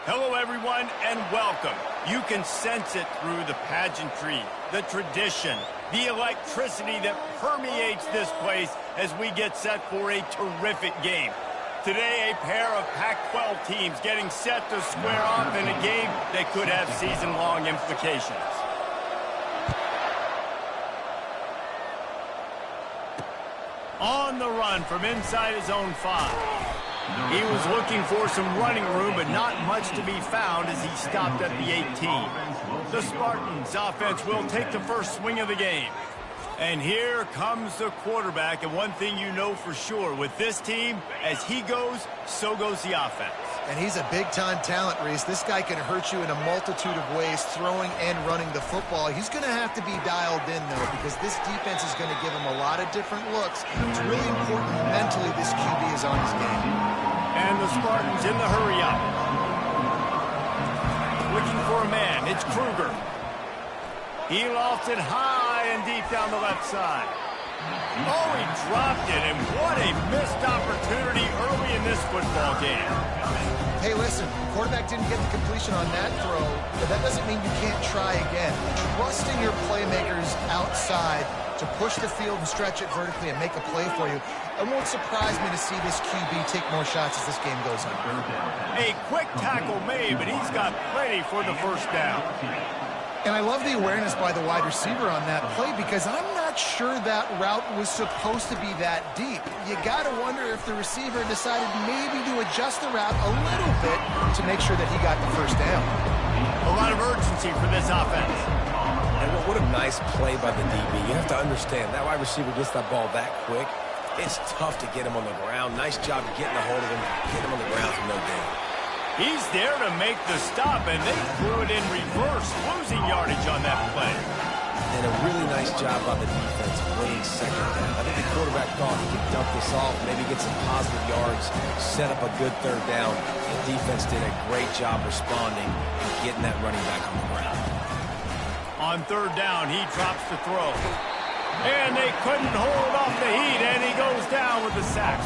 Hello, everyone, and welcome. You can sense it through the pageantry, the tradition, the electricity that permeates this place as we get set for a terrific game. Today, a pair of Pac-12 teams getting set to square off in a game that could have season-long implications. On the run from inside his own 5. He was looking for some running room, but not much to be found as he stopped at the 18. The Spartans offense will take the first swing of the game. And here comes the quarterback, and one thing you know for sure, with this team, as he goes, so goes the offense. And he's a big-time talent, Reese. This guy can hurt you in a multitude of ways, throwing and running the football. He's going to have to be dialed in, though, because this defense is going to give him a lot of different looks. It's really important mentally this QB is on his game. And the Spartans in the hurry-up. Looking for a man. It's Kruger. He lofts it high and deep down the left side. Oh, he dropped it, and what a missed opportunity early in this football game. Hey, listen, quarterback didn't get the completion on that throw, but that doesn't mean you can't try again. Trusting your playmakers outside to push the field and stretch it vertically and make a play for you. It won't surprise me to see this QB take more shots as this game goes on. A quick tackle made, but he's got plenty for the first down. And I love the awareness by the wide receiver on that play because I'm not sure that route was supposed to be that deep. You got to wonder if the receiver decided maybe to adjust the route a little bit to make sure that he got the first down. A lot of urgency for this offense. And what a nice play by the DB. You have to understand, that wide receiver gets that ball that quick. It's tough to get him on the ground. Nice job getting a hold of him, getting him on the ground for no gain. He's there to make the stop, and they threw it in reverse, losing yardage on that play. And a really nice job by the defense winning second down. I think the quarterback thought he could dump this off, maybe get some positive yards, set up a good third down. The defense did a great job responding and getting that running back on the ground. On third down, he drops the throw. And they couldn't hold off the heat, and he goes down with the sack.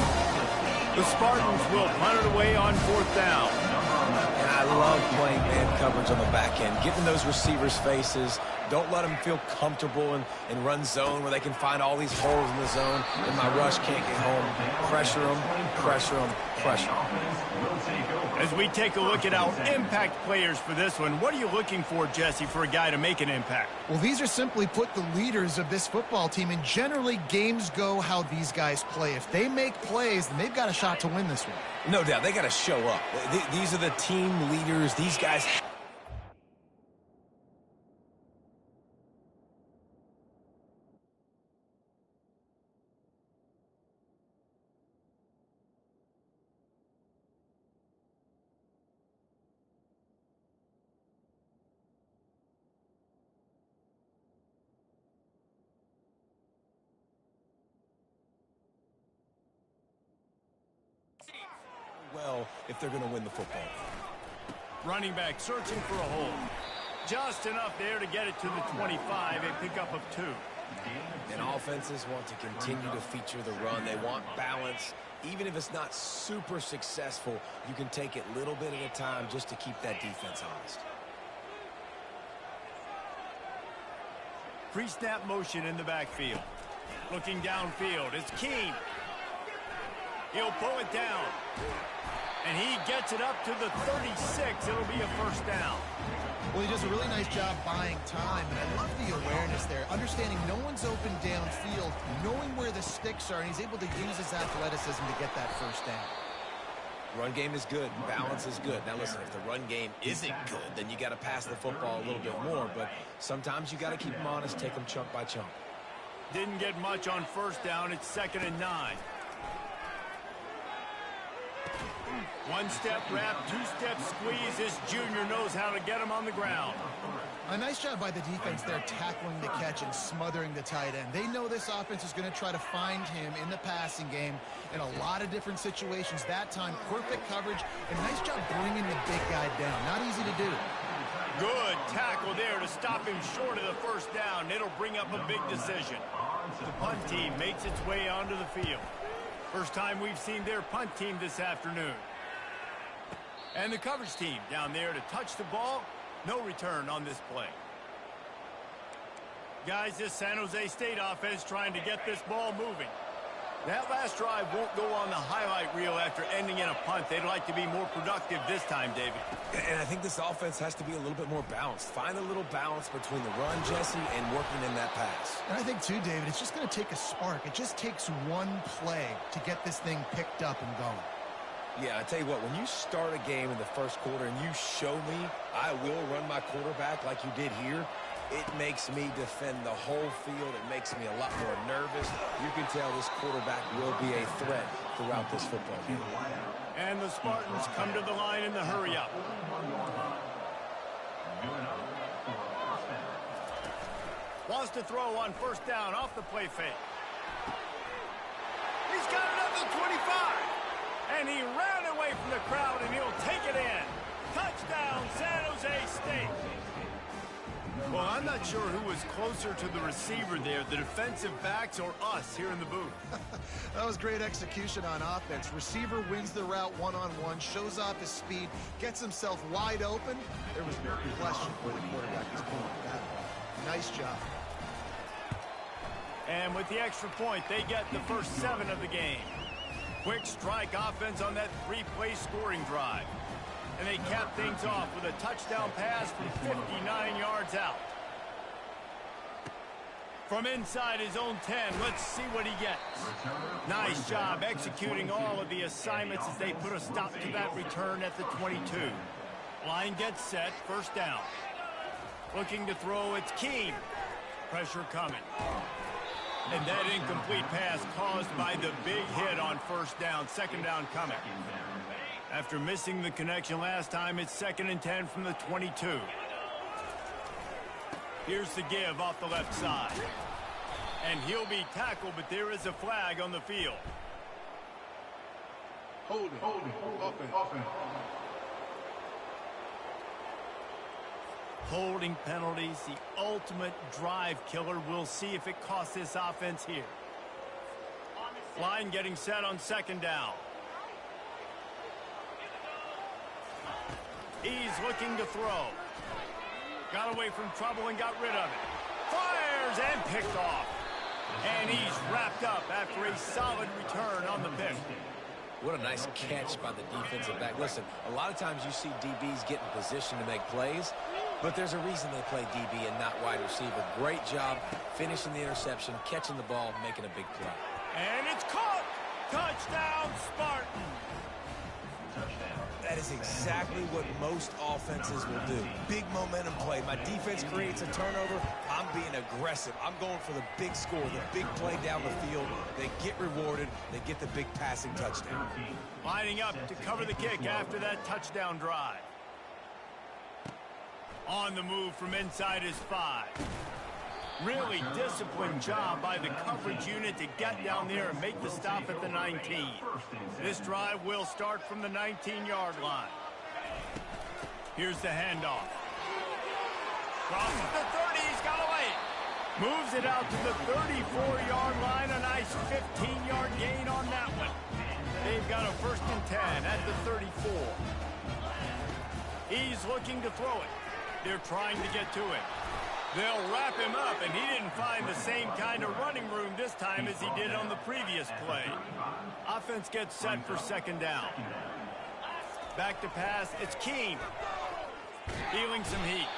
The Spartans will punt it away on fourth down. And I love playing man coverage on the back end, giving those receivers faces. Don't let them feel comfortable in run zone where they can find all these holes in the zone and my rush can't get home. Pressure them, pressure them, pressure them. As we take a look at our impact players for this one, what are you looking for, Jesse, for a guy to make an impact? Well, these are simply put the leaders of this football team, and generally games go how these guys play. If they make plays, then they've got a shot to win this one. No doubt, they got to show up. These are the team leaders. These guys. Well, if they're going to win the football. Running back searching for a hole. Just enough there to get it to the 25, a pickup of 2. And offenses want to continue to feature the run. They want balance. Even if it's not super successful, you can take it little bit at a time just to keep that defense honest. Pre-snap motion in the backfield. Looking downfield, it's Keene. He'll pull it down. And he gets it up to the 36. It'll be a first down. Well, he does a really nice job buying time, and I love the awareness there. Understanding no one's open downfield, knowing where the sticks are, and he's able to use his athleticism to get that first down. Run game is good. Balance is good. Now, listen, if the run game isn't good, then you got to pass the football a little bit more. But sometimes you got to keep them honest, take them chunk by chunk. Didn't get much on first down. It's 2nd and 9. One-step wrap, two-step squeeze. This junior knows how to get him on the ground. A nice job by the defense there, tackling the catch and smothering the tight end. They know this offense is going to try to find him in the passing game in a lot of different situations. That time, perfect coverage, and nice job bringing the big guy down. Not easy to do. Good tackle there to stop him short of the first down. It'll bring up a big decision. The punt team makes its way onto the field. First time we've seen their punt team this afternoon. And the coverage team down there to touch the ball. No return on this play. Guys, this San Jose State offense trying to get this ball moving. That last drive won't go on the highlight reel after ending in a punt. They'd like to be more productive this time, David. And I think this offense has to be a little bit more balanced. Find a little balance between the run, Jesse, and working in that pass. And I think, too, David, it's just going to take a spark. It just takes one play to get this thing picked up and going. Yeah, I tell you what, when you start a game in the first quarter and you show me I will run my quarterback like you did here, it makes me defend the whole field. It makes me a lot more nervous. You can tell this quarterback will be a threat throughout this football game. And the Spartans come to the line in the hurry-up. Wants to throw on first down off the play fake. He's got it up to 25. And he ran away from the crowd, and he'll take it in. Touchdown, San Jose State. Well, I'm not sure who was closer to the receiver there, the defensive backs or us here in the booth. That was great execution on offense. Receiver wins the route one-on-one, shows off his speed, gets himself wide open. There was no question where the quarterback was going with that ball. Nice job. And with the extra point, they get the first 7 of the game. Quick strike offense on that 3-play scoring drive. And they cap things off with a touchdown pass from 59 yards out. From inside his own 10, let's see what he gets. Nice job executing all of the assignments as they put a stop to that return at the 22. Line gets set, first down. Looking to throw, it's Keene. Pressure coming. And that incomplete pass caused by the big hit on first down. Second down coming. After missing the connection last time, it's 2nd and 10 from the 22. Here's the give off the left side. And he'll be tackled, but there is a flag on the field. Holding, offense. Holding penalties, the ultimate drive killer. We'll see if it costs this offense here. Line getting set on second down. He's looking to throw. Got away from trouble and got rid of it. Fires and picked off. And he's wrapped up after a solid return on the pick. What a nice catch by the defensive back. Listen, a lot of times you see DBs get in position to make plays, but there's a reason they play DB and not wide receiver. Great job finishing the interception, catching the ball, making a big play. And it's caught. Touchdown, Spartan. That is exactly what most offenses will do. Big momentum play. My defense creates a turnover. I'm being aggressive. I'm going for the big score, the big play down the field. They get rewarded. They get the big passing touchdown. Lining up to cover the kick after that touchdown drive. On the move from inside his 5. Really disciplined job by the coverage unit to get down there and make the stop at the 19. This drive will start from the 19-yard line. Here's the handoff. Crosses the 30, he's got away. Moves it out to the 34-yard line, a nice 15-yard gain on that one. They've got a 1st and 10 at the 34. He's looking to throw it. They're trying to get to it. They'll wrap him up, and he didn't find the same kind of running room this time as he did on the previous play. Offense gets set for second down. Back to pass, it's Keene. Feeling some heat.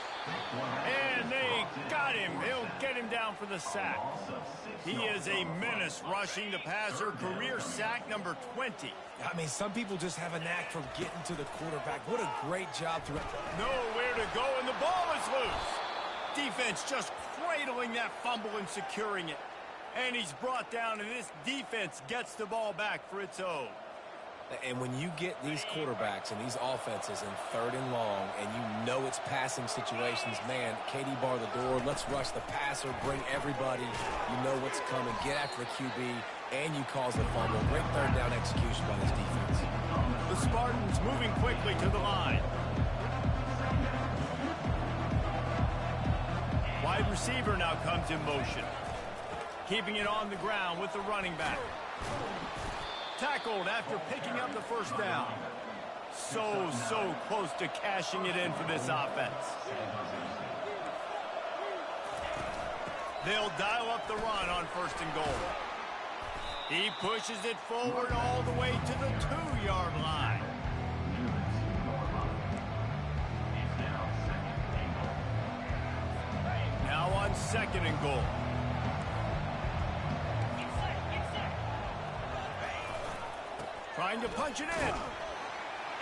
And they got him. They'll get him down for the sack. He is a menace rushing the passer. Career sack number 20. I mean, some people just have a knack for getting to the quarterback. What a great job throughout. Nowhere to go, and the ball is loose. Defense just cradling that fumble and securing it. And he's brought down, and this defense gets the ball back for its own. And when you get these quarterbacks and these offenses in 3rd and long, and you know it's passing situations, man, KD bar the door, let's rush the passer, bring everybody. You know what's coming, get after the QB, and you cause the fumble. Great 3rd down execution by this defense. The Spartans moving quickly to the line. Wide receiver now comes in motion. Keeping it on the ground with the running back. Tackled after picking up the first down. So close to cashing it in for this offense. They'll dial up the run on 1st and goal. He pushes it forward all the way to the 2-yard line. Now on 2nd and goal. Trying to punch it in.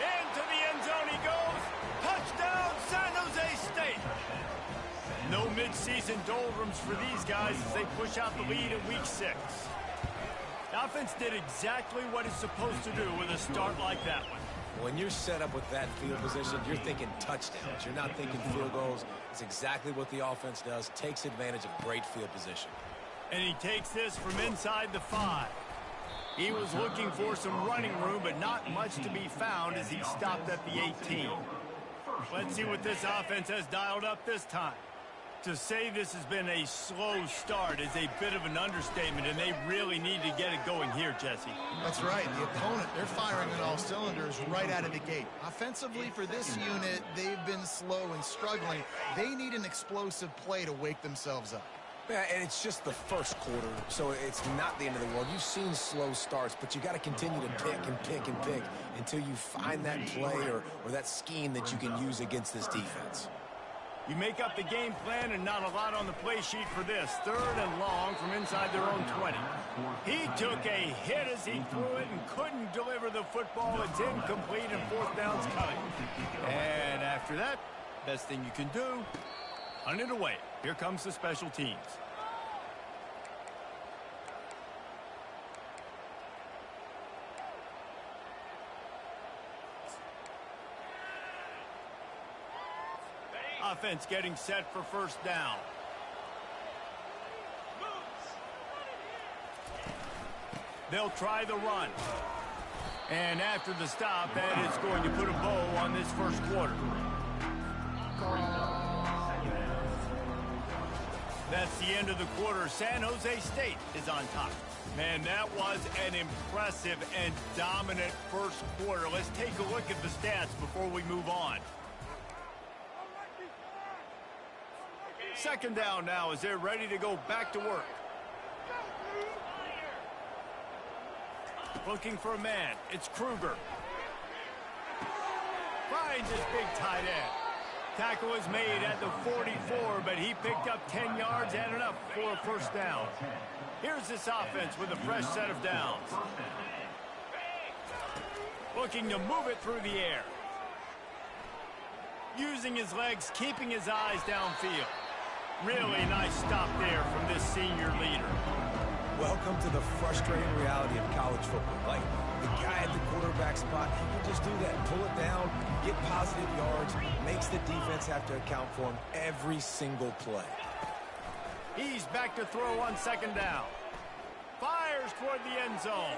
Into the end zone he goes. Touchdown, San Jose State. No midseason doldrums for these guys as they push out the lead in Week 6. The offense did exactly what it's supposed to do with a start like that one. When you're set up with that field position, you're thinking touchdowns. You're not thinking field goals. It's exactly what the offense does. Takes advantage of great field position. And he takes this from inside the 5. He was looking for some running room, but not much to be found as he stopped at the 18. Let's see what this offense has dialed up this time. To say this has been a slow start is a bit of an understatement, and they really need to get it going here, Jesse. That's right. The opponent, they're firing on all cylinders right out of the gate. Offensively, for this unit, they've been slow and struggling. They need an explosive play to wake themselves up. Yeah, and it's just the first quarter, so it's not the end of the world. You've seen slow starts, but you got to continue to pick and pick and pick until you find that play or that scheme that you can use against this defense. You make up the game plan and not a lot on the play sheet for this. 3rd and long from inside their own 20. He took a hit as he threw it and couldn't deliver the football. It's incomplete and 4th down's coming. And after that, best thing you can do, hunt it away. Here comes the special teams. Offense getting set for 1st down. They'll try the run. And after the stop, that is going to put a bow on this 1st quarter. That's the end of the quarter. San Jose State is on top. Man, that was an impressive and dominant 1st quarter. Let's take a look at the stats before we move on. 2nd down now as they're ready to go back to work. Looking for a man. It's Kruger. Finds his big tight end. Tackle is made at the 44, but he picked up 10 yards and enough for a 1st down. Here's this offense with a fresh set of downs. Looking to move it through the air. Using his legs, keeping his eyes downfield. Really nice stop there from this senior leader. Welcome to the frustrating reality of college football. Like, the guy at the quarterback spot, he can just do that. Pull it down, get positive yards, makes the defense have to account for him every single play. He's back to throw on 2nd down. Fires toward the end zone.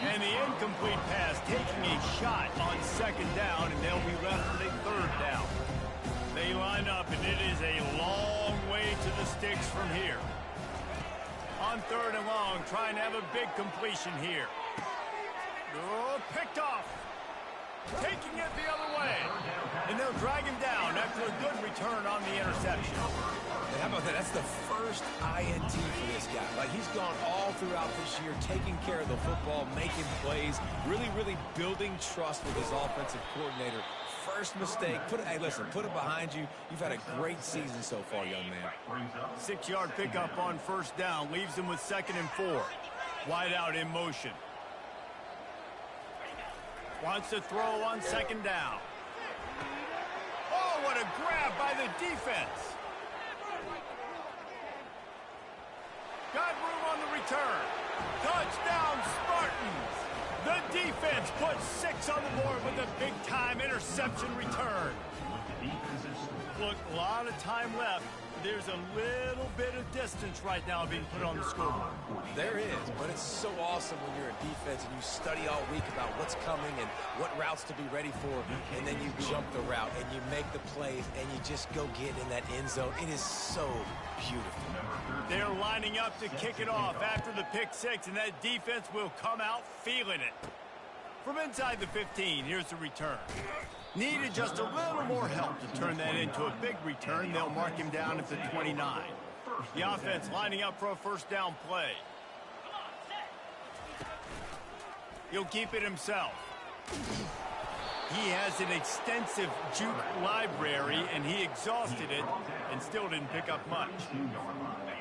And the incomplete pass taking a shot on 2nd down, and they'll be left with a 3rd down. They line up, and it is a long way to the sticks from here. On 3rd and long, trying to have a big completion here. Oh, picked off. Taking it the other way. And they'll drag him down after a good return on the interception. And how about that? That's the first INT for this guy. Like, he's gone all throughout this year, taking care of the football, making plays, really building trust with his offensive coordinator. First mistake, hey, listen, put it behind you. You've had a great season so far, young man. 6-yard pickup on 1st down, leaves him with 2nd and 4. Wide out in motion. Wants to throw on 2nd down. Oh, what a grab by the defense. Got room on the return. Touchdown, Spartans. The defense puts 6 on the board with a big-time interception return. Look, a lot of time left. There's a little bit of distance right now being put on the scoreboard. There is, but it's so awesome when you're a defense and you study all week about what's coming and what routes to be ready for, and then you jump the route and you make the plays and you just go get in that end zone. It is so beautiful. They're lining up to kick it off after the pick 6, and that defense will come out feeling it. From inside the 15, here's the return. Needed just a little more help to turn that into a big return. They'll mark him down at the 29. The offense lining up for a first down play. He'll keep it himself. He has an extensive juke library, and he exhausted it and still didn't pick up much.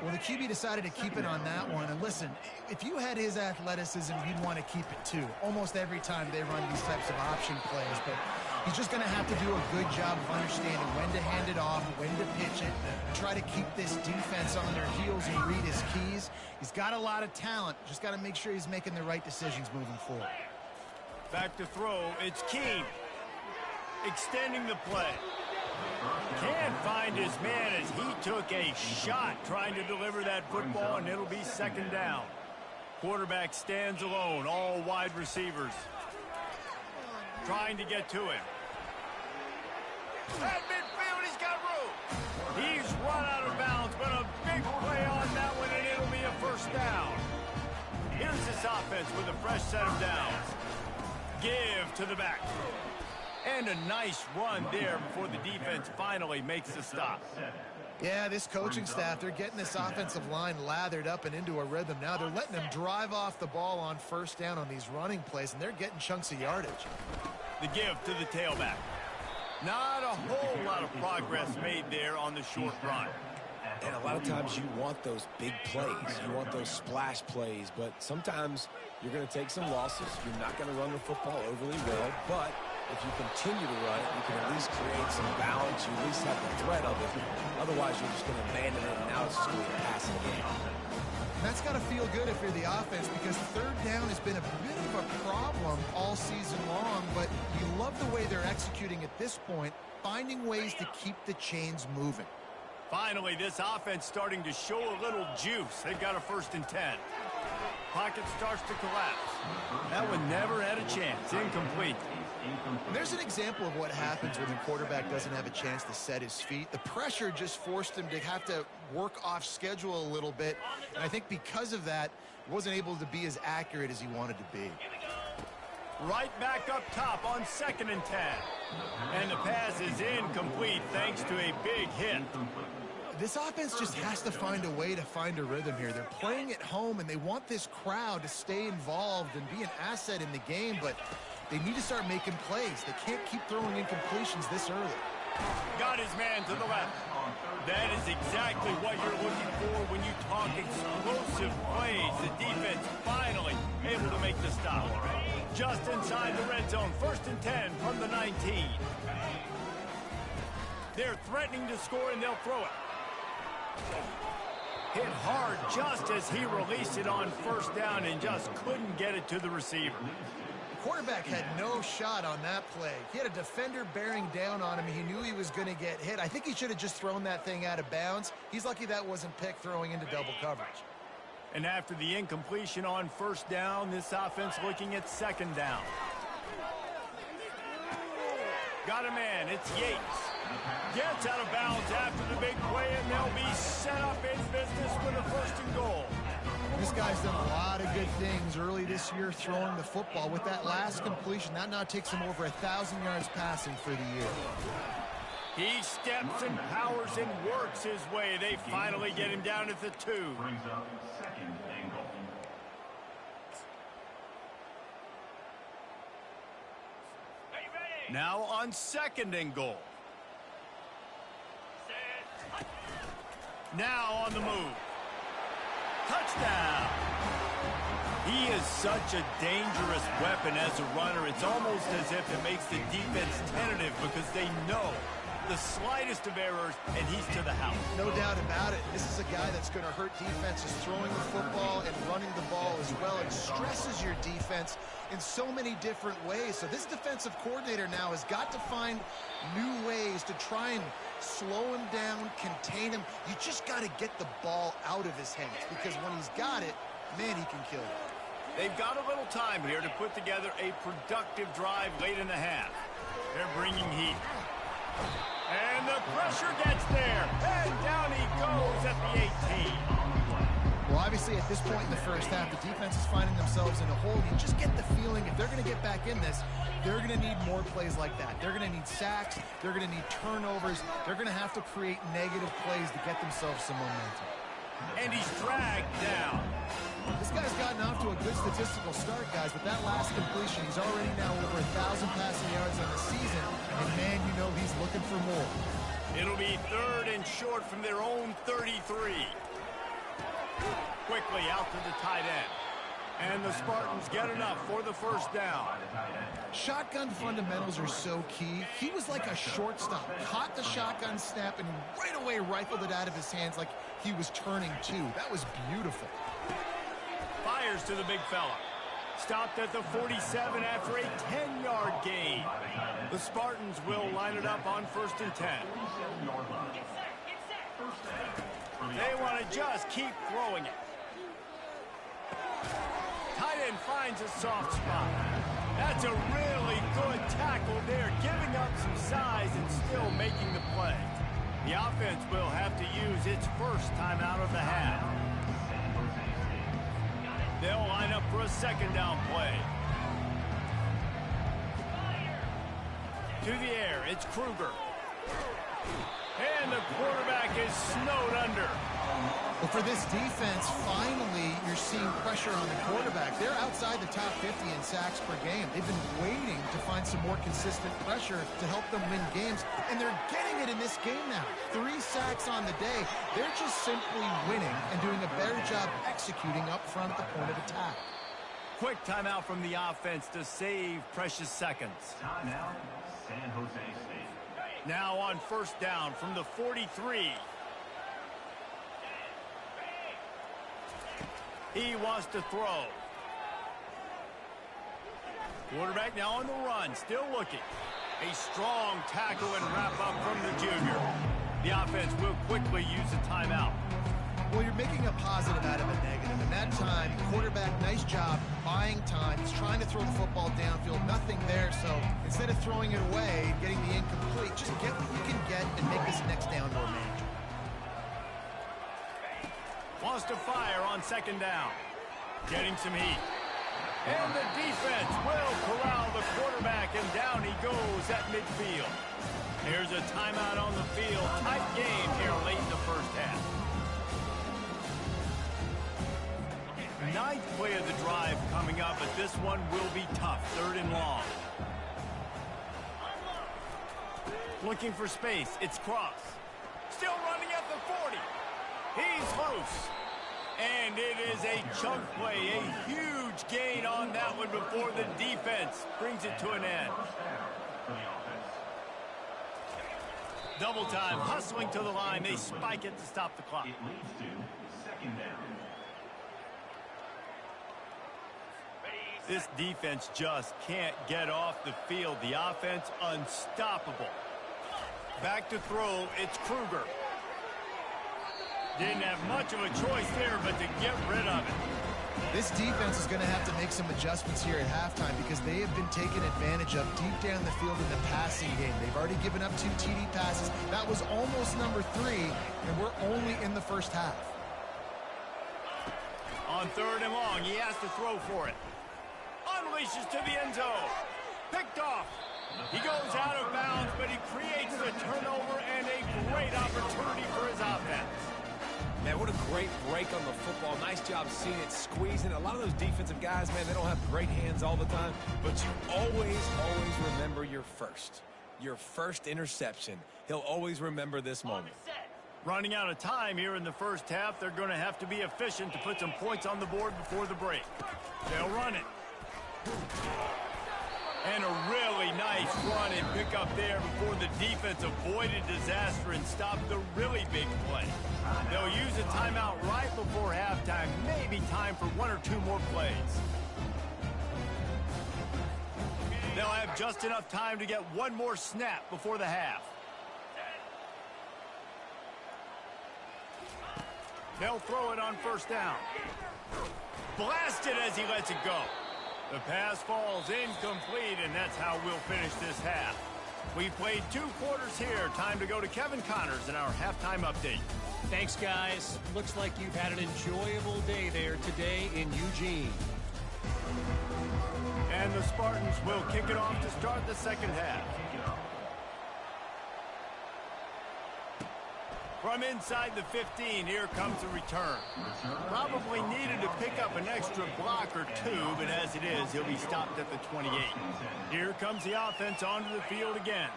Well, the QB decided to keep it on that one. And listen, if you had his athleticism, you'd want to keep it too. Almost every time they run these types of option plays. But he's just going to have to do a good job of understanding when to hand it off, when to pitch it, and try to keep this defense on their heels and read his keys. He's got a lot of talent. Just got to make sure he's making the right decisions moving forward. Back to throw, it's Keene. Extending the play. Can't find his man as he took a shot trying to deliver that football, and it'll be second down. Quarterback stands alone, all wide receivers. Trying to get to him. At midfield, he's got room. He's run out of bounds, but a big play on that one, and it'll be a first down. Here's this offense with a fresh set of downs. Give to the back. And a nice run there before the defense finally makes the stop. Yeah, this coaching staff, they're getting this offensive line lathered up and into a rhythm now. They're letting them drive off the ball on first down on these running plays, and they're getting chunks of yardage. The give to the tailback. Not a whole lot of progress made there on the short run. And a lot of times you want those big plays. You want those splash plays. But sometimes you're going to take some losses. You're not going to run the football overly well. But if you continue to run it, you can at least create some balance. You at least have the threat of it. Otherwise, you're just going to abandon it, and now it's just going to be a passing game. And that's got to feel good if you're the offense, because third down has been a bit of a problem all season long. But you love the way they're executing at this point, finding ways to keep the chains moving. Finally, this offense starting to show a little juice. They've got a 1st and 10. Pocket starts to collapse. That one never had a chance. Incomplete. There's an example of what happens when the quarterback doesn't have a chance to set his feet. The pressure just forced him to have to work off schedule a little bit. And I think because of that, he wasn't able to be as accurate as he wanted to be. Right back up top on 2nd and 10. And the pass is incomplete thanks to a big hit. This offense just has to find a way to find a rhythm here. They're playing at home, and they want this crowd to stay involved and be an asset in the game, but they need to start making plays. They can't keep throwing incompletions this early. Got his man to the left. That is exactly what you're looking for when you talk explosive plays. The defense finally able to make the stop. Just inside the red zone, 1st and 10 from the 19. They're threatening to score, and they'll throw it. Hit hard just as he released it on first down and just couldn't get it to the receiver. The quarterback had no shot on that play. He had a defender bearing down on him. He knew he was going to get hit. I think he should have just thrown that thing out of bounds. He's lucky that wasn't picked throwing into double coverage. And after the incompletion on first down, this offense looking at 2nd down. Got a man, it's Yates. Gets out of bounds after the big play, and they'll be set up in business with a 1st and goal. This guy's done a lot of good things early this year throwing the football. With that last completion, that now takes him over 1,000 yards passing for the year. He steps and powers and works his way. They finally get him down at the 2. Now on 2nd and goal. Now on the move. Touchdown. He is such a dangerous weapon as a runner. It's almost as if it makes the defense tentative because they know the slightest of errors, and he's to the house. No doubt about it. This is a guy that's going to hurt defenses throwing the football and running the ball as well. It stresses your defense in so many different ways. So this defensive coordinator now has got to find new ways to try and slow him down, contain him. You just got to get the ball out of his hands, because when he's got it, man, he can kill you. They've got a little time here to put together a productive drive late in the half. They're bringing heat. And the pressure gets there. And down he goes at the 18. Well, obviously, at this point in the first half, the defense is finding themselves in a hole. You just get the feeling if they're going to get back in this, they're going to need more plays like that. They're going to need sacks. They're going to need turnovers. They're going to have to create negative plays to get themselves some momentum. And he's dragged down. This guy's gotten off to a good statistical start, guys. With that last completion, he's already now over 1,000 passing yards on the season. And, man, you know he's looking for more. It'll be 3rd and short from their own 33. Quickly out to the tight end. And the Spartans get enough for the first down. Shotgun fundamentals are so key. He was like a shortstop. Caught the shotgun snap and right away rifled it out of his hands like he was turning two. That was beautiful. Fires to the big fella. Stopped at the 47 after a 10-yard gain. The Spartans will line it up on 1st and 10. They want to just keep throwing it. Tight end finds a soft spot. That's a really good tackle there, giving up some size and still making the play. The offense will have to use its first timeout of the half. They'll line up for a 2nd down play. To the air, it's Kruger. And the quarterback is snowed under. Well, for this defense, finally, you're seeing pressure on the quarterback. They're outside the top 50 in sacks per game. They've been waiting to find some more consistent pressure to help them win games, and they're getting it in this game now. 3 sacks on the day. They're just simply winning and doing a better job executing up front at the point of attack. Quick timeout from the offense to save precious seconds. Timeout, San Jose State. Now on 1st down from the 43. He wants to throw. Quarterback now on the run, still looking. A strong tackle and wrap up from the junior. The offense will quickly use a timeout. Well, you're making a positive out of a negative. And that time, quarterback, nice job buying time. He's trying to throw the football downfield. Nothing there. So instead of throwing it away, getting the incomplete, just get what you can get and make this next down more manageable. Wants to fire on 2nd down. Getting some heat. And the defense will corral the quarterback, and down he goes at midfield. Here's a timeout on the field. Tight game here late in the first half. 9th play of the drive coming up, but this one will be tough. 3rd and long. Looking for space. It's Cross. Still running at the 40. He's loose. And it is a chunk play. A huge gain on that one before the defense brings it to an end. Double time. Hustling to the line. They spike it to stop the clock. It leads to 2nd down. This defense just can't get off the field. The offense unstoppable. Back to throw, it's Kruger. Didn't have much of a choice there, but to get rid of it. This defense is going to have to make some adjustments here at halftime because they have been taken advantage of deep down the field in the passing game. They've already given up 2 TD passes. That was almost number 3, and we're only in the first half. On 3rd and long, he has to throw for it. Unleashes to the end zone. Picked off. He goes out of bounds, but he creates a turnover and a great opportunity for his offense. Man, what a great break on the football. Nice job seeing it, squeezing. A lot of those defensive guys, man, they don't have great hands all the time, but you always remember your first interception. He'll always remember this moment. Running out of time here in the first half. They're going to have to be efficient to put some points on the board before the break. They'll run it. And a really nice run and pick up there before the defense avoided disaster and stopped the really big play. They'll use a timeout right before halftime. Maybe time for 1 or 2 more plays. They'll have just enough time to get 1 more snap before the half. They'll throw it on 1st down. Blasted as he lets it go. The pass falls incomplete, and that's how we'll finish this half. We've played 2 quarters here. Time to go to Kevin Connors in our halftime update. Thanks, guys. Looks like you've had an enjoyable day there today in Eugene. And the Spartans will kick it off to start the second half. From inside the 15, here comes the return. Probably needed to pick up an extra block or 2, but as it is, he'll be stopped at the 28. Here comes the offense onto the field again.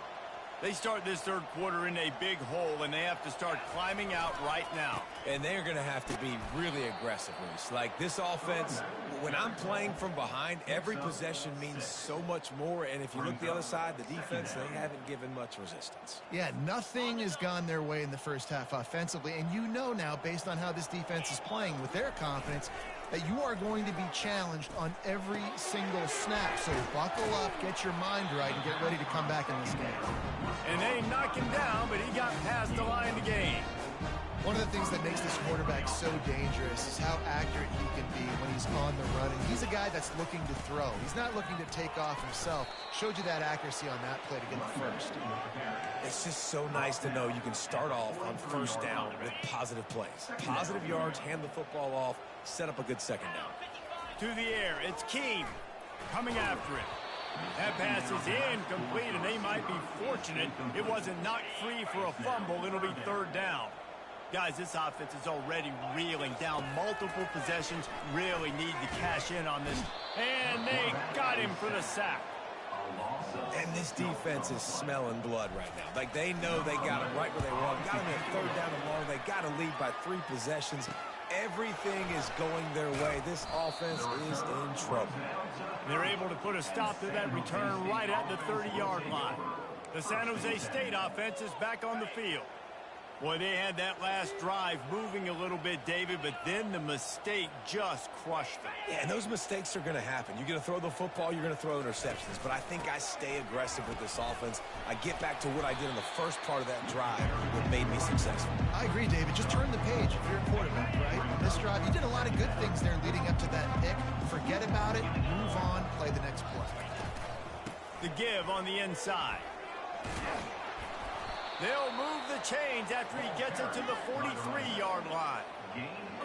They start this third quarter in a big hole, and they have to start climbing out right now. And they're going to have to be really aggressive, Reese. Like this offense, when I'm playing from behind, every possession means so much more. And if you look the other side, the defense, they haven't given much resistance. Yeah, nothing has gone their way in the first half offensively. And you know now, based on how this defense is playing with their confidence, that you are going to be challenged on every single snap. So buckle up, get your mind right, and get ready to come back in this game. And they knock him down, but he got past the line to gain. One of the things that makes this quarterback so dangerous is how accurate he can be when he's on the run. And he's a guy that's looking to throw. He's not looking to take off himself. Showed you that accuracy on that play to get the first. It's just so nice to know you can start off on first down with positive plays. Positive yards, hand the football off, set up a good second down. To the air, it's Keem coming after it. That pass is incomplete, and they might be fortunate it wasn't knocked free for a fumble. It'll be third down. Guys, this offense is already reeling down multiple possessions. Really need to cash in on this. And they got him for the sack. And this defense is smelling blood right now. Like they know they got him right where they want. Got him at third down and long. They got to lead by 3 possessions. Everything is going their way. This offense is in trouble. They're able to put a stop to that return right at the 30-yard line. The San Jose State offense is back on the field. Boy, they had that last drive moving a little bit, David, but then the mistake just crushed them. Yeah, and those mistakes are going to happen. You're going to throw the football, you're going to throw interceptions. But I think I stay aggressive with this offense. I get back to what I did in the first part of that drive that made me successful. I agree, David. Just turn the page if you're a quarterback, right? On this drive, you did a lot of good things there leading up to that pick. Forget about it, move on, play the next play. The give on the inside. They'll move the chains after he gets it to the 43-yard line.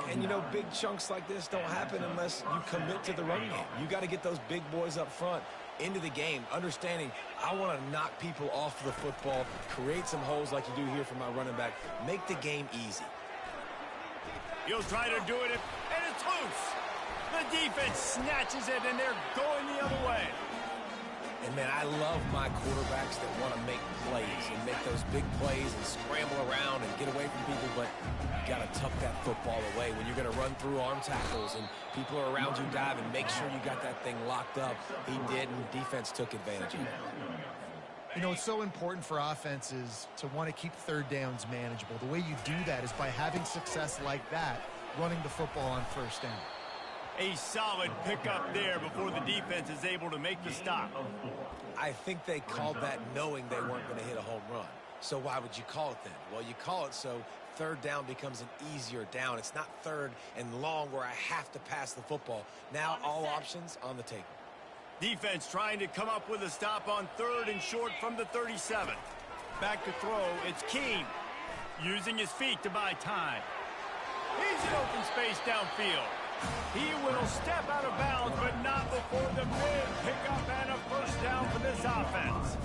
And, you know, big chunks like this don't happen unless you commit to the running game. You got to get those big boys up front into the game, understanding I want to knock people off the football, create some holes like you do here for my running back, make the game easy. He'll try to do it, and it's loose. The defense snatches it, and they're going the other way. And, man, I love my quarterbacks that want to make plays and make those big plays and scramble around and get away from people, but you got to tuck that football away when you're going to run through arm tackles and people are around you diving. Make sure you got that thing locked up. He did, and defense took advantage of it. You know, it's so important for offenses to want to keep third downs manageable. The way you do that is by having success like that, running the football on first down. A solid pickup there before the defense is able to make the stop. I think they called that knowing they weren't going to hit a home run. So why would you call it then? Well, you call it so third down becomes an easier down. It's not third and long where I have to pass the football. Now all options on the table. Defense trying to come up with a stop on third and short from the 37. Back to throw, it's Keem using his feet to buy time. He's in open space downfield. He will step out of bounds, but not before the mid-pickup and a first down for this offense.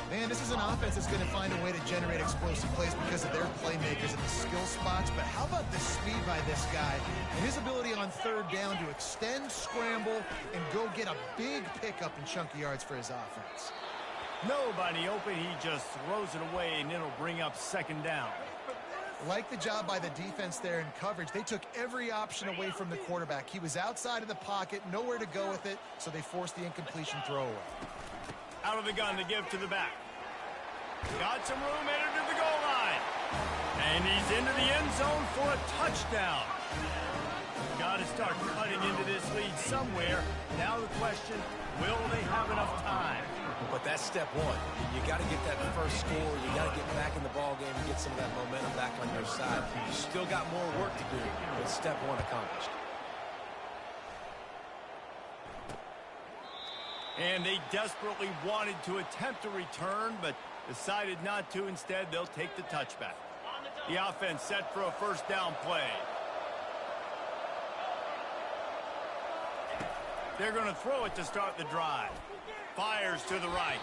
Man, this is an offense that's going to find a way to generate explosive plays because of their playmakers and the skill spots. But how about the speed by this guy and his ability on third down to extend, scramble, and go get a big pickup and chunky yards for his offense? Nobody open. He just throws it away, and it'll bring up second down. Like the job by the defense there in coverage, they took every option away from the quarterback. He was outside of the pocket, nowhere to go with it, so they forced the incompletion throwaway. Out of the gun to give to the back. Got some room, entered to the goal line. And he's into the end zone for a touchdown. Got to start cutting into this lead somewhere. Now the question, will they have enough time? But that's step one. You got to get that first score. You got to get back in the ball game and get some of that momentum back on your side. You still got more work to do, but step one accomplished. And they desperately wanted to attempt a return, but decided not to. Instead, they'll take the touchback. The offense set for a first down play. They're going to throw it to start the drive. Fires to the right.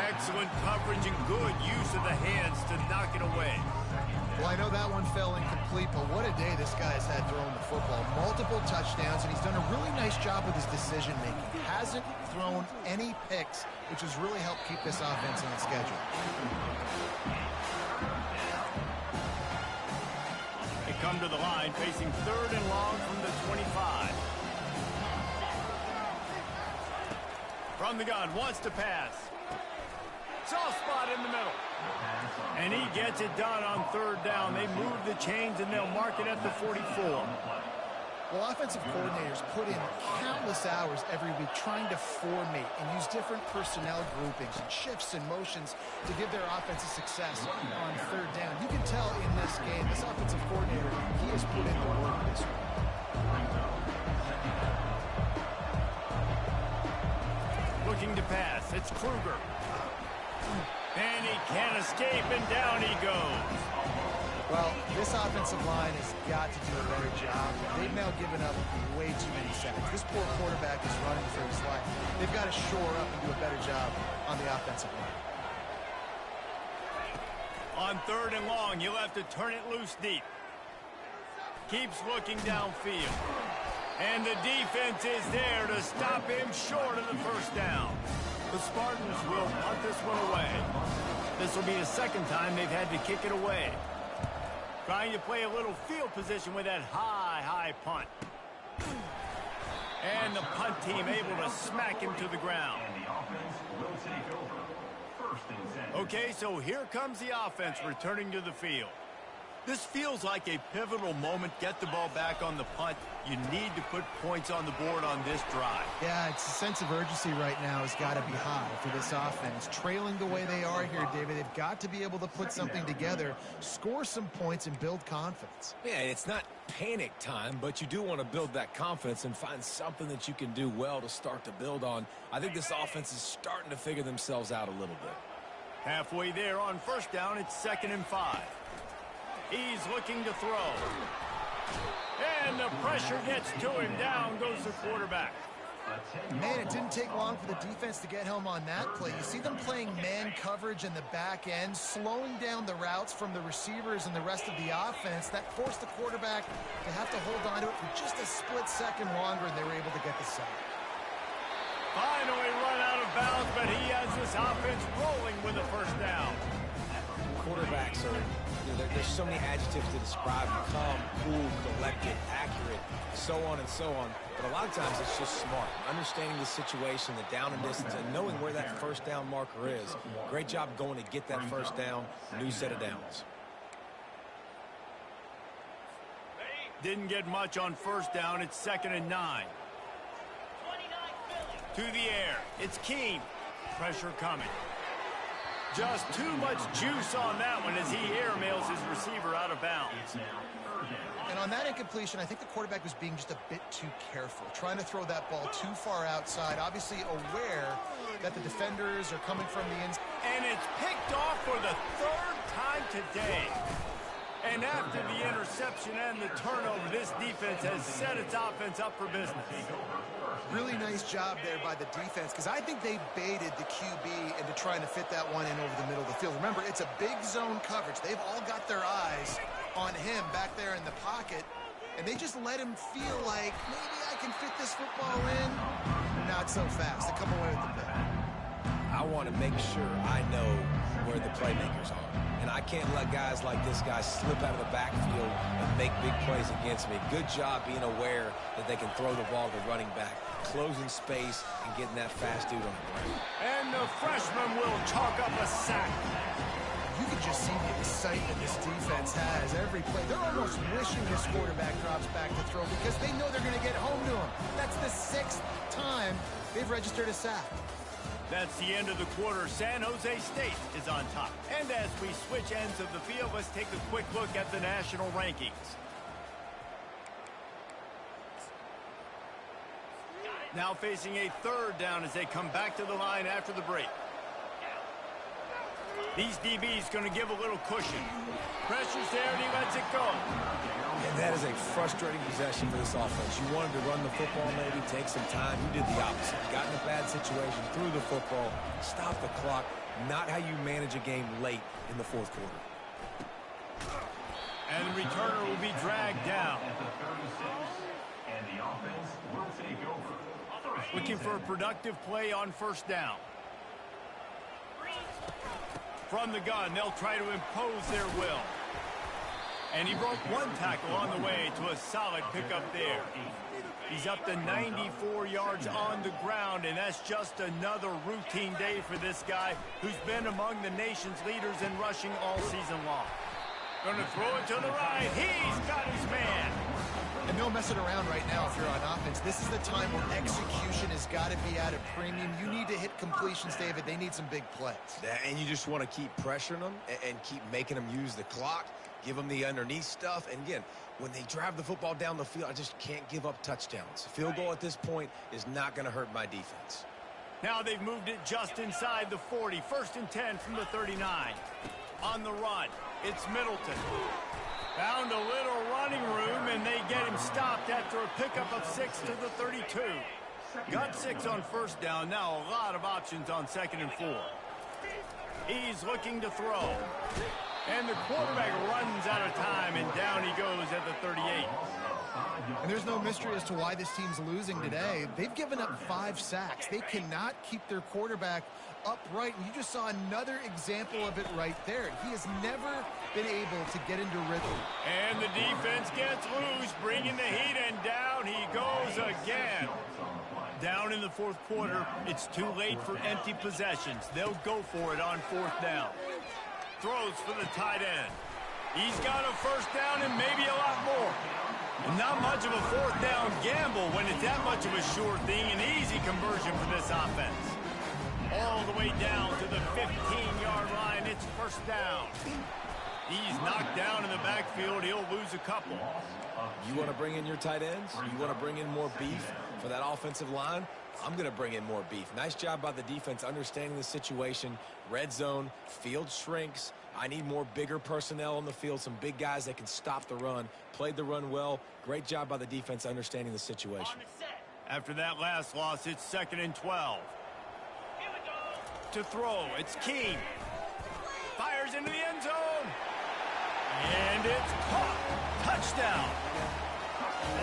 Excellent coverage and good use of the hands to knock it away. Well, I know that one fell incomplete, but what a day this guy's had throwing the football. Multiple touchdowns, and he's done a really nice job with his decision-making. Hasn't thrown any picks, which has really helped keep this offense in the schedule. They come to the line, facing 3rd and long from the 25. From the gun, wants to pass. Soft spot in the middle. And he gets it done on 3rd down. They move the chains, and they'll mark it at the 44. Well, offensive coordinators put in countless hours every week trying to formate and use different personnel groupings and shifts and motions to give their offensive success on 3rd down. You can tell in this game, this offensive coordinator, he has put in the work this week. Looking to pass. It's Kruger. And he can't escape, and down he goes. Well, this offensive line has got to do a better job. They've now given up way too many sacks. This poor quarterback is running for his life. They've got to shore up and do a better job on the offensive line. On 3rd and long, you'll have to turn it loose deep. Keeps looking downfield. And the defense is there to stop him short of the first down. The Spartans will punt this one away. This will be the 2nd time they've had to kick it away. Trying to play a little field position with that high punt. And the punt team able to smack him to the ground. And the offense will take over. 1st and 10. Okay, so here comes the offense returning to the field. This feels like a pivotal moment. Get the ball back on the punt. You need to put points on the board on this drive. Yeah, it's a sense of urgency right now has got to be high for this offense. Trailing the way they are here, David, they've got to be able to put something together, score some points, and build confidence. Yeah, it's not panic time, but you do want to build that confidence and find something that you can do well to start to build on. I think this offense is starting to figure themselves out a little bit. Halfway there on 1st down, it's 2nd and 5. He's looking to throw. And the pressure gets to him. Down goes the quarterback. Man, it didn't take long for the defense to get home on that play. You see them playing man coverage in the back end, slowing down the routes from the receivers and the rest of the offense. That forced the quarterback to have to hold on to it for just a split second longer, and they were able to get the sack. Finally run out of bounds, but he has this offense rolling with a 1st down. Quarterbacks are, there's so many adjectives to describe them: calm, cool, collected, accurate, so on and so on. But a lot of times it's just smart, understanding the situation, the down and distance, and knowing where that 1st down marker is. Great job going to get that 1st down, new set of downs. Didn't get much on 1st down. It's 2nd and 9. To the air. It's Keene. Pressure coming. Just too much juice on that one as he airmails his receiver out of bounds. And on that incompletion, I think the quarterback was being just a bit too careful, trying to throw that ball too far outside, obviously aware that the defenders are coming from the inside. And it's picked off for the 3rd time today. And after the interception and the turnover, this defense has set its offense up for business. Really nice job there by the defense, because I think they baited the QB into trying to fit that one in over the middle of the field. Remember, it's a big zone coverage. They've all got their eyes on him back there in the pocket, and they just let him feel like, maybe I can fit this football in. Not so fast. They come away with the pick. I want to make sure I know where the playmakers are. And I can't let guys like this guy slip out of the backfield and make big plays against me. Good job being aware that they can throw the ball to running back, closing space, and getting that fast dude on the ground. And the freshman will chalk up a sack. You can just see the excitement this defense has every play. They're almost wishing this quarterback drops back to throw because they know they're going to get home to him. That's the 6th time they've registered a sack. That's the end of the quarter. San Jose State is on top. And as we switch ends of the field, let's take a quick look at the national rankings. Now facing a third down as they come back to the line after the break. These DBs going to give a little cushion. Pressure's there and he lets it go. And that is a frustrating possession for this offense. You wanted to run the football, maybe take some time. You did the opposite. Got in a bad situation, threw the football, stopped the clock. Not how you manage a game late in the fourth quarter. And the returner will be dragged down. At the 36, and the offense will take over. Looking for a productive play on first down. From the gun, they'll try to impose their will. And he broke one tackle on the way to a solid pickup there. He's up to 94 yards on the ground, and that's just another routine day for this guy who's been among the nation's leaders in rushing all season long. Going to throw it to the right. He's got his man. And no messing around right now if you're on offense. This is the time where execution has got to be at a premium. You need to hit completions, David. They need some big plays. And you just want to keep pressuring them and keep making them use the clock, give them the underneath stuff. And again, when they drive the football down the field, I just can't give up touchdowns. Field goal at this point is not going to hurt my defense. Now they've moved it just inside the 40. 1st and 10 from the 39. On the run, it's Middleton. Found a little running room, and they get him stopped after a pickup of 6 to the 32. Got 6 on first down. Now a lot of options on 2nd and 4. He's looking to throw. And the quarterback runs out of time, and down he goes at the 38. And there's no mystery as to why this team's losing today. They've given up 5 sacks. They cannot keep their quarterback upright, and you just saw another example of it right there. He has never been able to get into rhythm. And the defense gets loose, bringing the heat, and down he goes again. Down in the fourth quarter, it's too late for empty possessions. They'll go for it on 4th down. Throws for the tight end. He's got a first down and maybe a lot more. Not much of a 4th down gamble when it's that much of a sure thing. An easy conversion for this offense. All the way down to the 15-yard line. It's 1st down. He's knocked down in the backfield. He'll lose a couple. You want to bring in your tight ends? You want to bring in more beef for that offensive line? I'm going to bring in more beef. Nice job by the defense understanding the situation. Red zone, field shrinks. I need more bigger personnel on the field, some big guys that can stop the run. Played the run well. Great job by the defense understanding the situation. After that last loss, it's 2nd and 12. To throw, it's King. Fires into the end zone. And it's caught. Touchdown.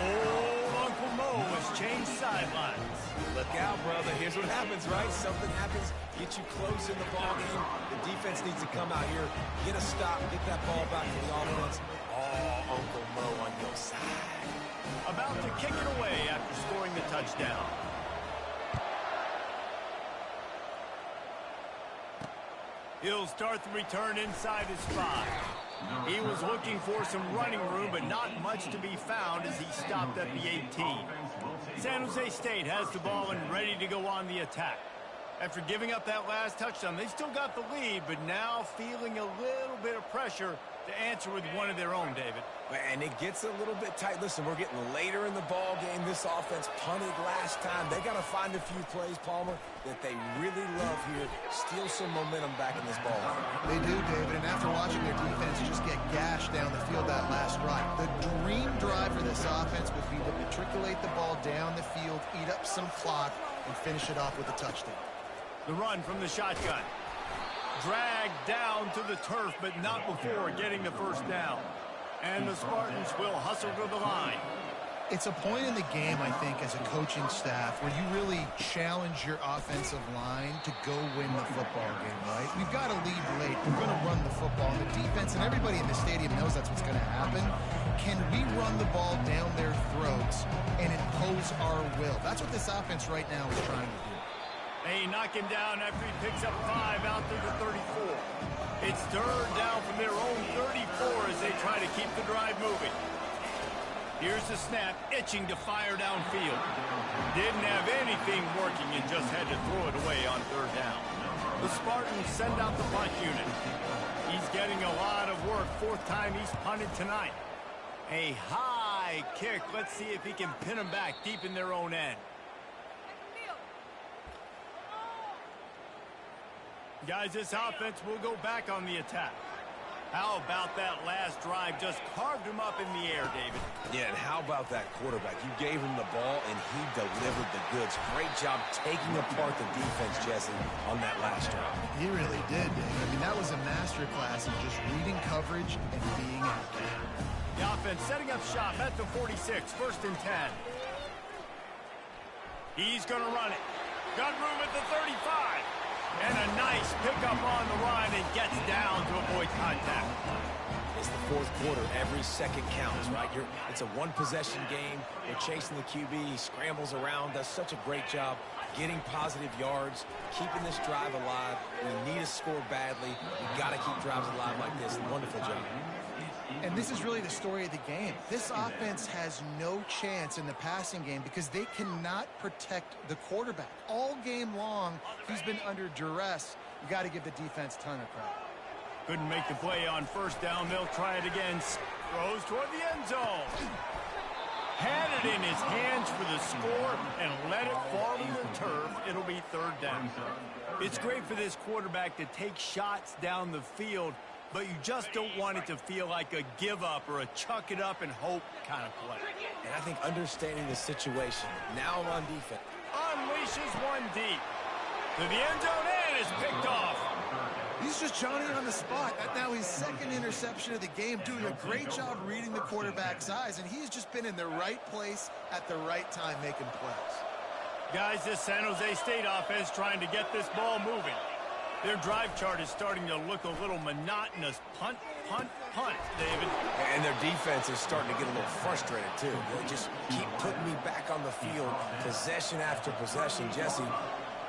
Oh, Uncle Mo has changed sidelines. Look out, brother. Here's what happens, right? Something happens, get you close in the ball game. The defense needs to come out here, get a stop, get that ball back to the offense. Oh, Uncle Mo on your side. About to kick it away after scoring the touchdown. He'll start the return inside his 5. He was looking for some running room, but not much to be found as he stopped at the 18. San Jose State has the ball and ready to go on the attack. After giving up that last touchdown, they still got the lead, but now feeling a little bit of pressure to answer with one of their own, David. And it gets a little bit tight. Listen, we're getting later in the ball game. This offense punted last time. They got to find a few plays, Palmer, that they really love here. Steal some momentum back in this ball game. They do, David, and after watching their defense just get gashed down the field that last drive, the dream drive for this offense would be to matriculate the ball down the field, eat up some clock, and finish it off with a touchdown. The run from the shotgun. Dragged down to the turf, but not before getting the first down. And the Spartans will hustle to the line. It's a point in the game, I think, as a coaching staff where you really challenge your offensive line to go win the football game, right? We've got to lead late. We're going to run the football. And the defense and everybody in the stadium knows that's what's going to happen. Can we run the ball down their throats and impose our will? That's what this offense right now is trying to do. They knock him down after he picks up 5 out to the 34. It's 3rd down from their own 34 as they try to keep the drive moving. Here's the snap, itching to fire downfield. Didn't have anything working and just had to throw it away on 3rd down. The Spartans send out the punt unit. He's getting a lot of work. 4th time he's punted tonight. A high kick. Let's see if he can pin them back deep in their own end. Guys, this offense will go back on the attack. How about that last drive? Just carved him up in the air, David. Yeah, and how about that quarterback? You gave him the ball, and he delivered the goods. Great job taking apart the defense, Jesse, on that last drive. He really did, Dave. I mean, that was a masterclass in just reading coverage and being accurate. The offense setting up shop at the 46, 1st and 10. He's going to run it. Got room at the 35. And a nice pickup on the run and gets down to avoid contact. It's the 4th quarter. Every second counts, right? It's a one-possession game. They're chasing the QB. He scrambles around, does such a great job getting positive yards, keeping this drive alive. We need a score badly. We got to keep drives alive like this. Wonderful job. And this is really the story of the game. This offense has no chance in the passing game because they cannot protect the quarterback. All game long, he's been under duress. You got to give the defense a ton of credit. Couldn't make the play on 1st down. They'll try it again. Throws toward the end zone. Had it in his hands for the score and let it fall to the turf. It'll be 3rd down. It's great for this quarterback to take shots down the field, but you just don't want it to feel like a give-up or a chuck-it-up-and-hope kind of play. And I think understanding the situation, now I'm on defense. Unleashes one deep. To the end zone and is picked off. He's just Johnny on the spot. Now his 2nd interception of the game, doing a great job reading the quarterback's eyes, and he's just been in the right place at the right time making plays. Guys, this San Jose State offense trying to get this ball moving. Their drive chart is starting to look a little monotonous. Punt, punt, punt, David. And their defense is starting to get a little frustrated, too. They just keep putting me back on the field, possession after possession. Jesse,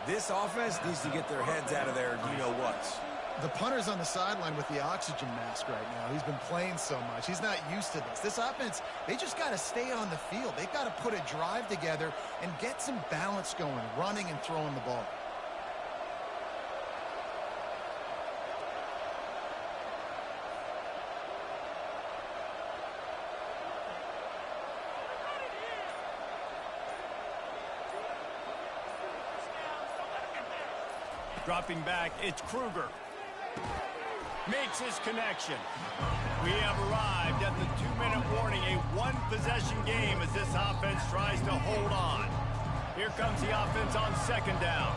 this offense needs to get their heads out of their you-know-whats. The punter's on the sideline with the oxygen mask right now. He's been playing so much. He's not used to this. This offense, they just got to stay on the field. They've got to put a drive together and get some balance going, running and throwing the ball. Dropping back, it's Kruger. Makes his connection. We have arrived at the 2-minute warning, a one-possession game as this offense tries to hold on. Here comes the offense on 2nd down.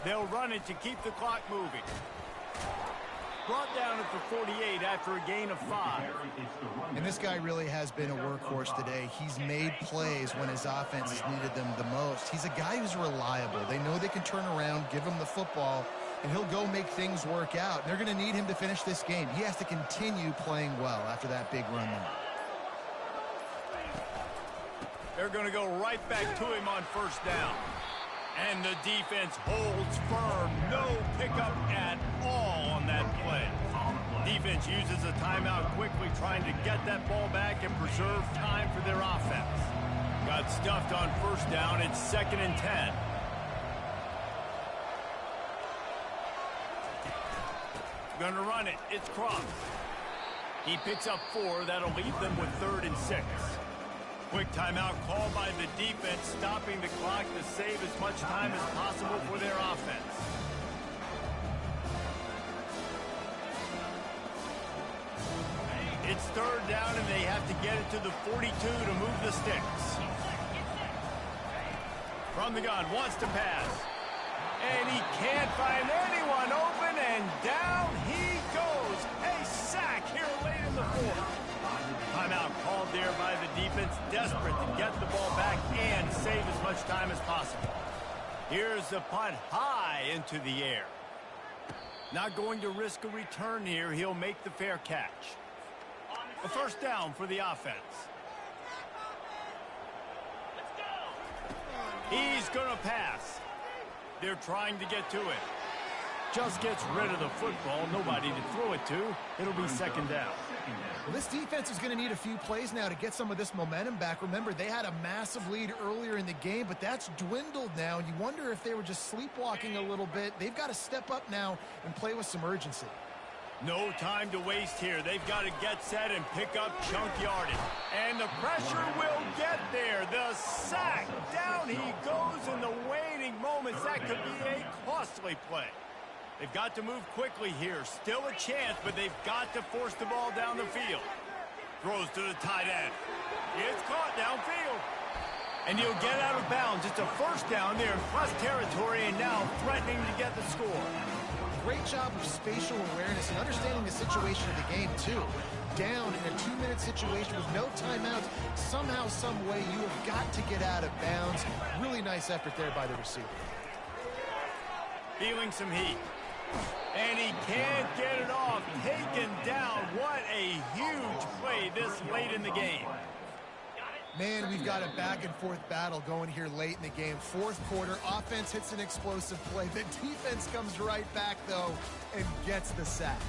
They'll run it to keep the clock moving. Brought down at the 48 after a gain of 5. And this guy really has been a workhorse today. He's made plays when his offense has needed them the most. He's a guy who's reliable. They know they can turn around, give him the football, and he'll go make things work out. And they're going to need him to finish this game. He has to continue playing well after that big run there. They're going to go right back to him on 1st down. And the defense holds firm. No pickup at all on that play. Defense uses a timeout quickly, trying to get that ball back and preserve time for their offense. Got stuffed on 1st down. It's 2nd and 10. Gonna run it. It's Croft. He picks up 4. That'll leave them with 3rd and 6. Quick timeout called by the defense, stopping the clock to save as much time as possible for their offense. It's 3rd down, and they have to get it to the 42 to move the sticks. From the gun, wants to pass. And he can't find anyone open, and down he goes. A sack here late in the 4th. Timeout called there by the defense, desperate to get the ball back and save as much time as possible. Here's the punt high into the air. Not going to risk a return here. He'll make the fair catch. A 1st down for the offense. He's going to pass. They're trying to get to it. Just gets rid of the football. Nobody to throw it to. It'll be 2nd down. Well, this defense is going to need a few plays now to get some of this momentum back. Remember, they had a massive lead earlier in the game, but that's dwindled now. You wonder if they were just sleepwalking a little bit. They've got to step up now and play with some urgency. No time to waste here. They've got to get set and pick up chunk yardage. And the pressure will get there. The sack. Down he goes in the waning moments. That that could be a costly play. They've got to move quickly here. Still a chance, but they've got to force the ball down the field. Throws to the tight end. It's caught downfield. And he'll get out of bounds. It's a first down there in plus territory, and now threatening to get the score. Great job of spatial awareness and understanding the situation of the game, too. Down in a 2-minute situation with no timeouts, somehow, some way, you have got to get out of bounds. Really nice effort there by the receiver. Feeling some heat. And he can't get it off. Taken down. What a huge play this late in the game. Man, we've got a back-and-forth battle going here late in the game. Fourth quarter, offense hits an explosive play. The defense comes right back, though, and gets the sack.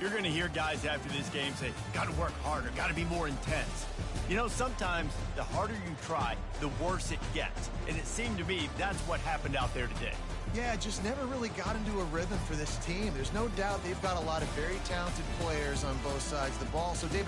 You're going to hear guys after this game say, got to work harder, got to be more intense. You know, sometimes the harder you try, the worse it gets. And it seemed to me that's what happened out there today. Yeah, just never really got into a rhythm for this team. There's no doubt they've got a lot of very talented players on both sides of the ball. So, Dave,